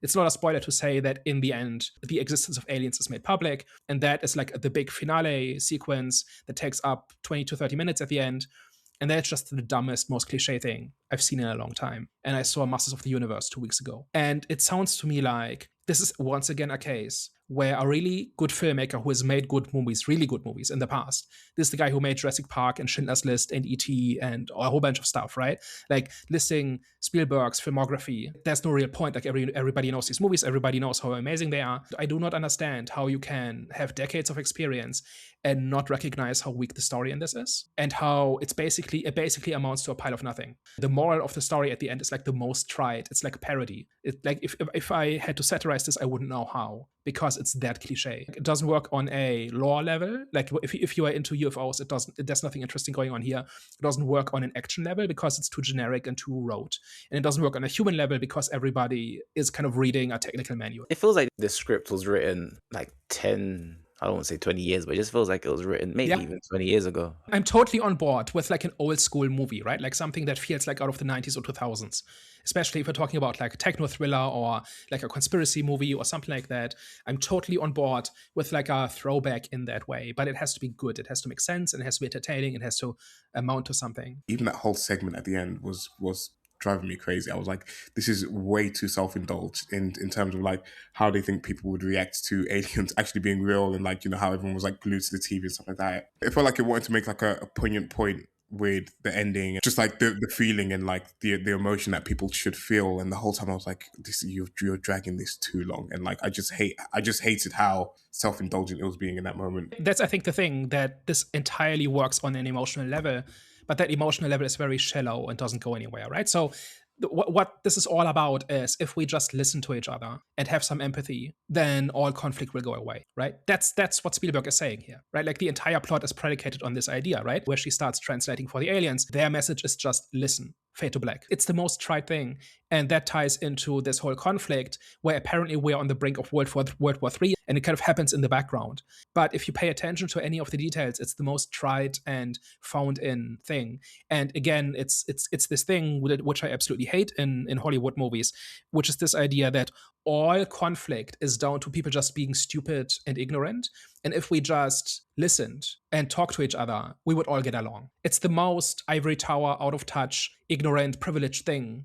It's not a spoiler to say that in the end, the existence of aliens is made public. And that is like the big finale sequence that takes up 20 to 30 minutes at the end. And that's just the dumbest, most cliche thing I've seen in a long time. And I saw Masters of the Universe 2 weeks ago. And it sounds to me like this is once again a case where a really good filmmaker who has made good movies, really good movies in the past. This is the guy who made Jurassic Park and Schindler's List and E.T. and a whole bunch of stuff, right? Like listing Spielberg's filmography. There's no real point. Like everybody knows these movies. Everybody knows how amazing they are. I do not understand how you can have decades of experience and not recognize how weak the story in this is, and how it basically amounts to a pile of nothing. The moral of the story at the end is like the most tried. It's like a parody. It, like if I had to satirize this, I wouldn't know how, because it's that cliche. It doesn't work on a lore level. Like if you are into UFOs, there's nothing interesting going on here. It doesn't work on an action level because it's too generic and too rote. And it doesn't work on a human level because everybody is kind of reading a technical manual. It feels like the script was written like 10, I don't want to say 20 years, but it just feels like it was written maybe even 20 years ago. I'm totally on board with like an old school movie, right? Like something that feels like out of the 90s or 2000s, especially if we're talking about like a techno thriller or like a conspiracy movie or something like that. I'm totally on board with like a throwback in that way, but it has to be good. It has to make sense, and it has to be entertaining. It has to amount to something. Even that whole segment at the end was driving me crazy. I was like, this is way too self-indulged in terms of like how they think people would react to aliens actually being real, and like, you know, how everyone was like glued to the TV and stuff like that. It felt like it wanted to make like a poignant point with the ending, just like the feeling and like the emotion that people should feel. And the whole time I was like, this, you're dragging this too long. And like I just hated how self-indulgent it was being in that moment. That's, I think, the thing, that this entirely works on an emotional level, but that emotional level is very shallow and doesn't go anywhere, right? So what this is all about is, if we just listen to each other and have some empathy, then all conflict will go away, right? That's what Spielberg is saying here, right? Like the entire plot is predicated on this idea, right? Where she starts translating for the aliens. Their message is just listen. Fade to black. It's the most tried thing. And that ties into this whole conflict where apparently we're on the brink of World War III, and it kind of happens in the background. But if you pay attention to any of the details, it's the most tried and found in thing. And again, it's this thing which I absolutely hate in Hollywood movies, which is this idea that all conflict is down to people just being stupid and ignorant. And if we just listened and talked to each other, we would all get along. It's the most ivory tower, out of touch, ignorant, privileged thing